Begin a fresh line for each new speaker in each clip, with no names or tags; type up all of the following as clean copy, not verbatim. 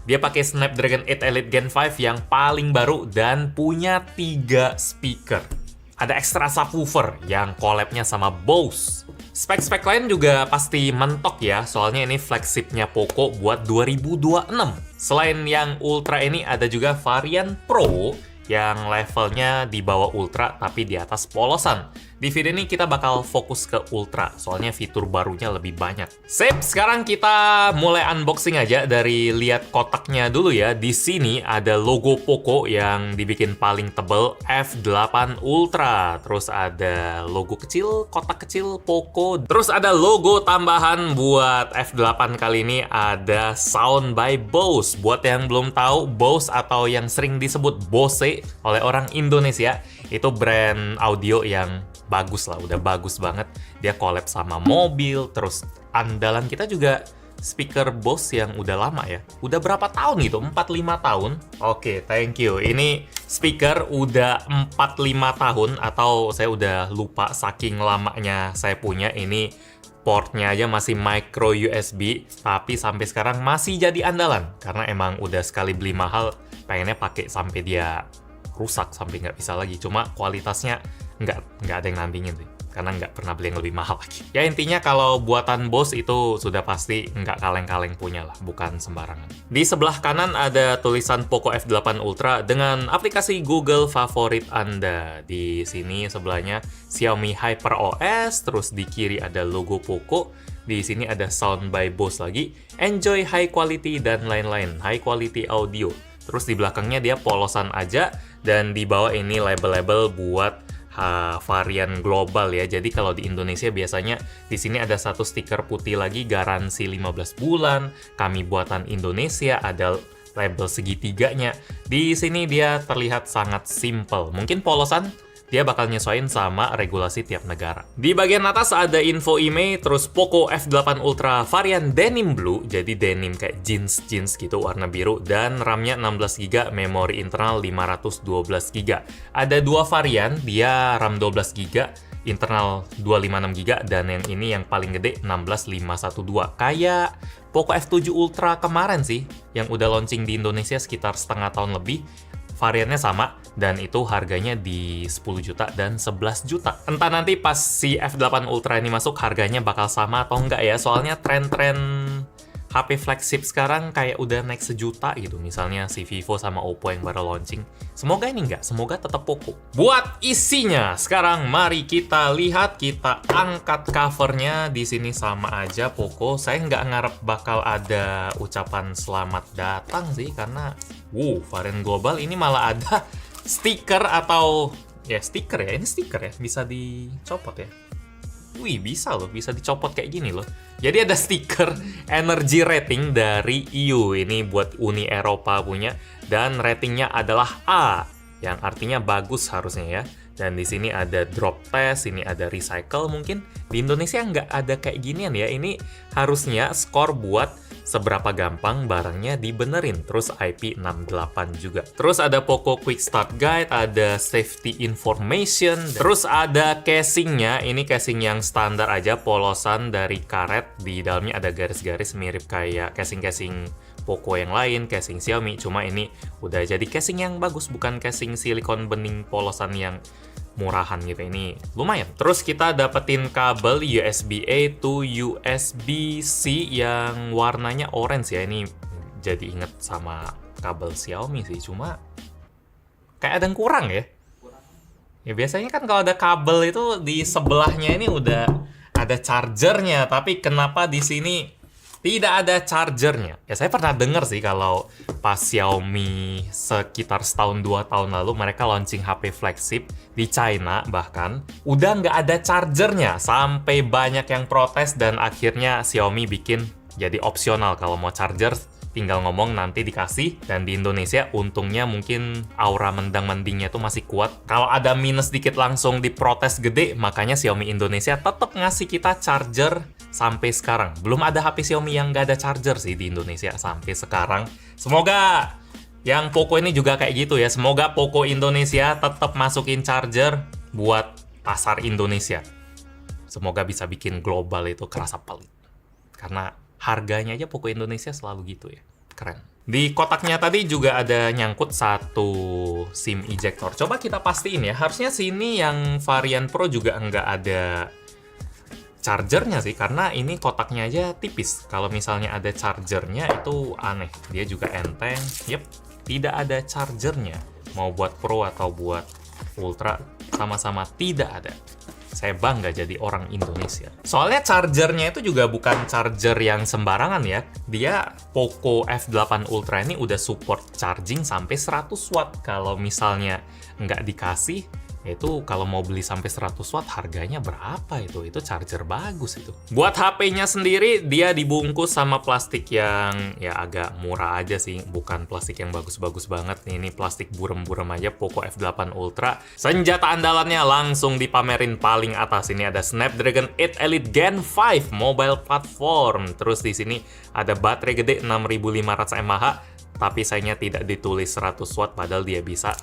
Dia pakai Snapdragon 8 Elite Gen 5 yang paling baru dan punya 3 speaker. Ada extra subwoofer yang collab-nya sama Bose. Spek-spek lain juga pasti mentok ya, soalnya ini flagship-nya Poco buat 2026. Selain yang Ultra ini ada juga varian Pro yang levelnya di bawah Ultra tapi di atas polosan. Di video ini kita bakal fokus ke Ultra, soalnya fitur barunya lebih banyak. Sip, sekarang kita mulai unboxing aja dari lihat kotaknya dulu ya. Di sini ada logo Poco yang dibikin paling tebel, F8 Ultra. Terus ada logo kecil, kotak kecil Poco. Terus ada logo tambahan buat F8 kali ini, ada Sound by Bose. Buat yang belum tahu, Bose atau yang sering disebut Bose oleh orang Indonesia, itu brand audio yang bagus lah, udah bagus banget. Dia collab sama mobil, terus andalan kita juga speaker Bose yang udah lama ya. Udah berapa tahun gitu? 4-5 tahun. Oke, thank you. Ini speaker udah 4-5 tahun, atau saya udah lupa saking lamanya saya punya. Ini portnya aja masih micro USB, tapi sampai sekarang masih jadi andalan. Karena emang udah sekali beli mahal, pengennya pakai sampai dia rusak, sampai nggak bisa lagi. Cuma kualitasnya nggak ada yang nandingin sih, karena nggak pernah beli yang lebih mahal lagi. Ya intinya kalau buatan Bose itu sudah pasti nggak kaleng-kaleng punya lah, bukan sembarangan. Di sebelah kanan ada tulisan Poco F8 Ultra dengan aplikasi Google favorit Anda. Di sini sebelahnya Xiaomi HyperOS, terus di kiri ada logo Poco. Di sini ada Sound by Bose lagi, Enjoy High Quality dan lain-lain, High Quality Audio. Terus di belakangnya dia polosan aja, dan di bawah ini label-label buat varian global ya. Jadi kalau di Indonesia biasanya di sini ada satu stiker putih lagi, garansi 15 bulan, kami buatan Indonesia, ada label segitiganya. Di sini dia terlihat sangat simple. Mungkin polosan dia bakal nyesuaiin sama regulasi tiap negara. Di bagian atas ada info IMEI, terus Poco F8 Ultra varian denim blue, jadi denim kayak jeans gitu warna biru, dan RAM-nya 16GB, memori internal 512GB. Ada dua varian, dia RAM 12GB, internal 256GB, dan yang ini yang paling gede 16512. Kayak Poco F7 Ultra kemarin sih, yang udah launching di Indonesia sekitar setengah tahun lebih. Variannya sama, dan itu harganya di 10 juta dan 11 juta. Entah nanti pas si F8 Ultra ini masuk harganya bakal sama atau enggak ya, soalnya tren-tren HP flagship sekarang kayak udah naik sejuta gitu. Misalnya si Vivo sama Oppo yang baru launching. Semoga ini enggak, semoga tetap Poco. Buat isinya, sekarang mari kita lihat, kita angkat covernya. Di sini sama aja Poco. Saya nggak ngarep bakal ada ucapan selamat datang sih, karena varian global ini malah ada stiker atau ya stiker ya, ini stiker ya, bisa dicopot ya. Wih, bisa loh, bisa dicopot kayak gini loh. Jadi ada stiker energy rating dari EU, ini buat Uni Eropa punya, dan ratingnya adalah A, yang artinya bagus harusnya ya. Dan di sini ada drop test, ini ada recycle mungkin. Di Indonesia nggak ada kayak ginian ya, ini harusnya skor buat seberapa gampang barangnya dibenerin. Terus IP68 juga. Terus ada Poco Quick Start Guide, ada Safety Information, terus ada casingnya. Ini casing yang standar aja, polosan dari karet. Di dalamnya ada garis-garis mirip kayak casing-casing Poco yang lain, casing Xiaomi. Cuma ini udah jadi casing yang bagus, bukan casing silikon bening polosan yang murahan gitu. Ini lumayan. Terus kita dapetin kabel USB-A to USB-C yang warnanya orange ya. Ini jadi inget sama kabel Xiaomi sih, cuma kayak ada yang kurang ya. Ya biasanya kan kalau ada kabel itu di sebelahnya ini udah ada chargernya, tapi kenapa di sini tidak ada chargernya? Ya saya pernah dengar sih kalau pas Xiaomi sekitar setahun 2 tahun lalu mereka launching HP flagship di China, bahkan udah nggak ada chargernya, sampai banyak yang protes, dan akhirnya Xiaomi bikin jadi opsional. Kalau mau charger tinggal ngomong nanti dikasih. Dan di Indonesia untungnya mungkin aura mendang-mendingnya tuh masih kuat. Kalau ada minus dikit langsung diprotes gede, makanya Xiaomi Indonesia tetap ngasih kita charger sampai sekarang. Belum ada HP Xiaomi yang nggak ada charger sih di Indonesia sampai sekarang. Semoga yang Poco ini juga kayak gitu ya. Semoga Poco Indonesia tetap masukin charger buat pasar Indonesia. Semoga bisa bikin global itu kerasa pelit. Karena harganya aja Poco Indonesia selalu gitu ya. Keren. Di kotaknya tadi juga ada nyangkut satu SIM ejector. Coba kita pastiin ya, harusnya sini yang varian Pro juga nggak ada chargernya sih, karena ini kotaknya aja tipis. Kalau misalnya ada chargernya itu aneh, dia juga enteng. Yep, tidak ada chargernya. Mau buat Pro atau buat Ultra, sama-sama tidak ada. Saya bangga jadi orang Indonesia. Soalnya chargernya itu juga bukan charger yang sembarangan ya. Dia Poco F8 Ultra ini udah support charging sampai 100 watt. Kalau misalnya nggak dikasih, itu kalau mau beli sampai 100 watt harganya berapa itu? Itu charger bagus itu. Buat HP-nya sendiri, dia dibungkus sama plastik yang ya agak murah aja sih. Bukan plastik yang bagus-bagus banget. Ini plastik burem-burem aja, Poco F8 Ultra. Senjata andalannya langsung dipamerin paling atas. Ini ada Snapdragon 8 Elite Gen 5 mobile platform. Terus di sini ada baterai gede 6500 mAh. Tapi sayangnya tidak ditulis 100 watt, padahal dia bisa.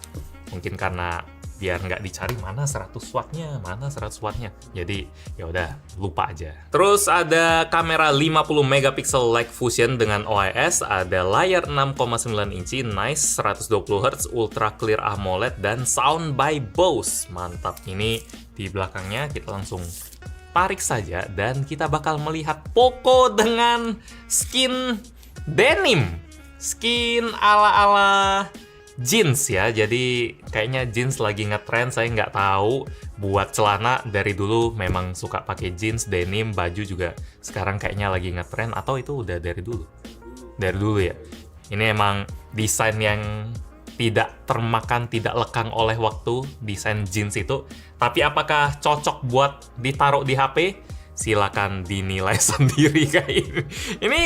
Mungkin karena biar nggak dicari mana 100 wattnya, mana 100 wattnya. Jadi ya udah lupa aja. Terus ada kamera 50 megapiksel Light Fusion dengan OIS, ada layar 6,9 inci, nice 120 Hz, ultra clear AMOLED, dan sound by Bose. Mantap. Ini di belakangnya kita langsung tarik saja dan kita bakal melihat Poco dengan skin denim. Skin ala-ala jeans ya, jadi kayaknya jeans lagi ngetrend. Saya nggak tahu, buat celana dari dulu memang suka pakai jeans, denim, baju juga sekarang kayaknya lagi ngetrend, atau itu udah dari dulu? Dari dulu ya. Ini emang desain yang tidak termakan, tidak lekang oleh waktu, desain jeans itu. Tapi apakah cocok buat ditaruh di HP? Silakan dinilai sendiri kayak ini.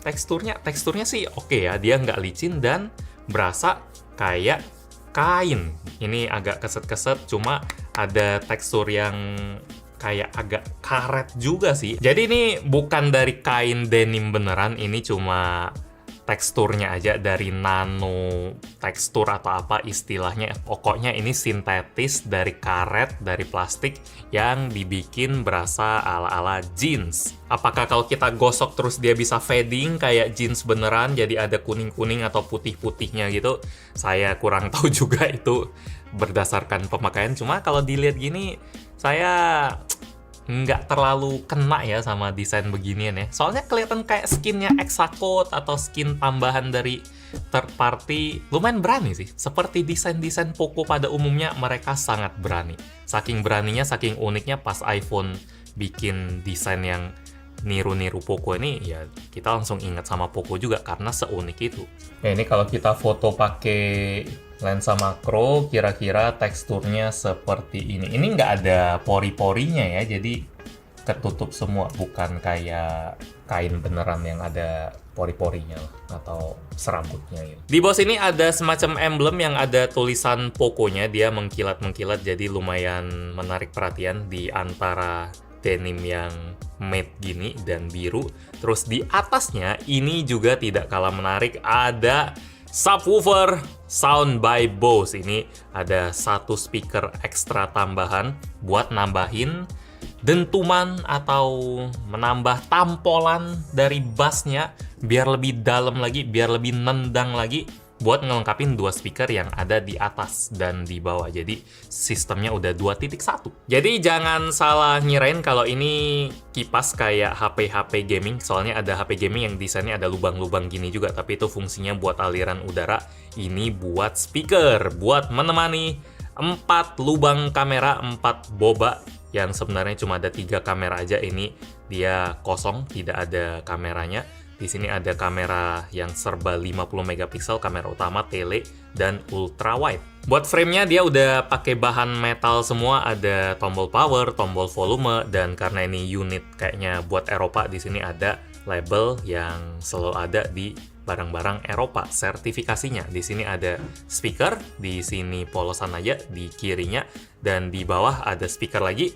Teksturnya sih oke ya, dia nggak licin dan berasa kayak kain. Ini agak keset-keset, cuma ada tekstur yang kayak agak karet juga sih. Jadi ini bukan dari kain denim beneran, ini cuma teksturnya aja dari nano tekstur atau apa istilahnya. Pokoknya ini sintetis dari karet, dari plastik yang dibikin berasa ala-ala jeans. Apakah kalau kita gosok terus dia bisa fading kayak jeans beneran, jadi ada kuning-kuning atau putih-putihnya gitu? Saya kurang tahu juga itu berdasarkan pemakaian. Cuma kalau dilihat gini, saya nggak terlalu kena ya sama desain beginian ya. Soalnya kelihatan kayak skinnya Exacode atau skin tambahan dari third party. Lumayan berani sih. Seperti desain-desain Poco pada umumnya, mereka sangat berani. Saking beraninya, saking uniknya pas iPhone bikin desain yang niru-niru Poco ini, ya kita langsung ingat sama Poco juga karena seunik itu. Ya, ini kalau kita foto pakai lensa makro, kira-kira teksturnya seperti ini. Ini nggak ada pori-porinya ya, jadi ketutup semua, bukan kayak kain beneran yang ada pori-porinya atau serabutnya gitu. Di bawah sini ada semacam emblem yang ada tulisan Poco-nya, dia mengkilat-mengkilat, jadi lumayan menarik perhatian di antara denim yang matte gini dan biru. Terus di atasnya ini juga tidak kalah menarik, ada subwoofer sound by Bose. Ini ada satu speaker ekstra tambahan buat nambahin dentuman atau menambah tampolan dari bassnya biar lebih dalam lagi, biar lebih nendang lagi, buat ngelengkapin dua speaker yang ada di atas dan di bawah. Jadi sistemnya udah 2.1. Jadi jangan salah ngirain kalau ini kipas kayak HP-HP gaming. Soalnya ada HP gaming yang desainnya ada lubang-lubang gini juga, tapi itu fungsinya buat aliran udara. Ini buat speaker, buat menemani 4 lubang kamera, 4 boba yang sebenarnya cuma ada 3 kamera aja. Ini dia kosong, tidak ada kameranya. Di sini ada kamera yang serba 50 megapiksel, kamera utama, tele, dan ultra wide. Buat frame-nya dia udah pakai bahan metal semua, ada tombol power, tombol volume, dan karena ini unit kayaknya buat Eropa, di sini ada label yang selalu ada di barang-barang Eropa, sertifikasinya. Di sini ada speaker, di sini polosan aja di kirinya, dan di bawah ada speaker lagi,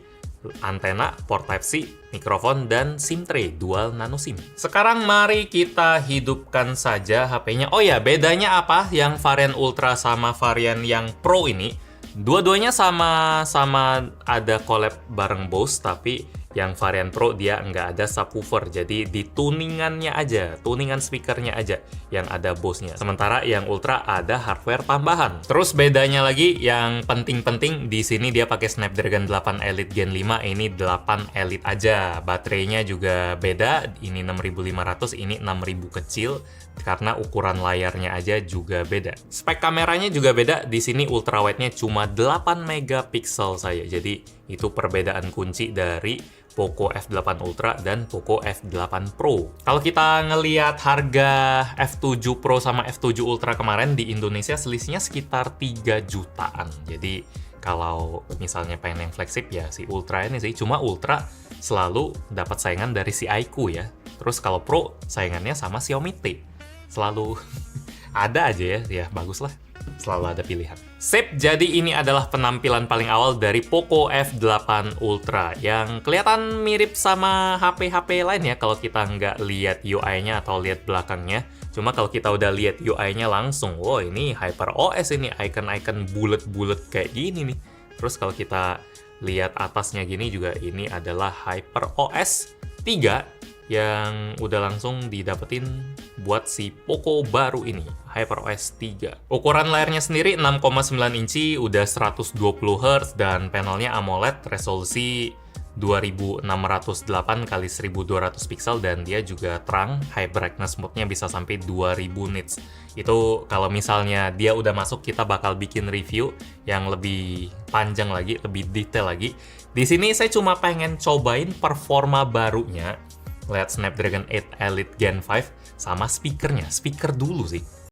antena, port Type-C, mikrofon, dan SIM tray, dual nano SIM. Sekarang mari kita hidupkan saja HP-nya. Oh ya, bedanya apa yang varian Ultra sama varian yang Pro ini? Dua-duanya sama ada collab bareng Bose, tapi Yang varian Pro dia nggak ada subwoofer, jadi di tuningannya aja, tuningan speakernya aja yang ada Bose-nya. Sementara yang Ultra ada hardware tambahan. Terus bedanya lagi yang penting-penting di sini dia pakai Snapdragon 8 Elite Gen 5, ini 8 Elite aja. Baterainya juga beda, ini 6500, ini 6000 kecil karena ukuran layarnya aja juga beda. Spek kameranya juga beda, di sini ultrawide-nya cuma 8 megapiksel saja. Jadi itu perbedaan kunci dari Poco F8 Ultra dan Poco F8 Pro. Kalau kita ngelihat harga F7 Pro sama F7 Ultra kemarin di Indonesia selisihnya sekitar 3 jutaan. Jadi kalau misalnya pengen yang flagship ya si Ultra ini sih. Cuma Ultra selalu dapat saingan dari si iQOO ya. Terus kalau Pro saingannya sama Xiaomi T. Selalu ada aja ya, bagus lah. Selalu ada pilihan. Sip, jadi ini adalah penampilan paling awal dari Poco F8 Ultra yang kelihatan mirip sama HP-HP lain ya kalau kita nggak lihat UI-nya atau lihat belakangnya. Cuma kalau kita udah lihat UI-nya langsung, wow ini HyperOS ini, icon-icon bulat-bulat kayak gini nih. Terus kalau kita lihat atasnya gini juga ini adalah HyperOS 3 yang udah langsung didapetin buat si Poco baru ini, HyperOS 3. Ukuran layarnya sendiri 6,9 inci, udah 120 Hz, dan panelnya AMOLED resolusi 2608 x 1200 pixel, dan dia juga terang, high brightness mode-nya bisa sampai 2000 nits. Itu kalau misalnya dia udah masuk, kita bakal bikin review yang lebih panjang lagi, lebih detail lagi. Di sini saya cuma pengen cobain performa barunya. Lihat Snapdragon 8 Elite Gen 5 sama speakernya. Speaker dulu sih.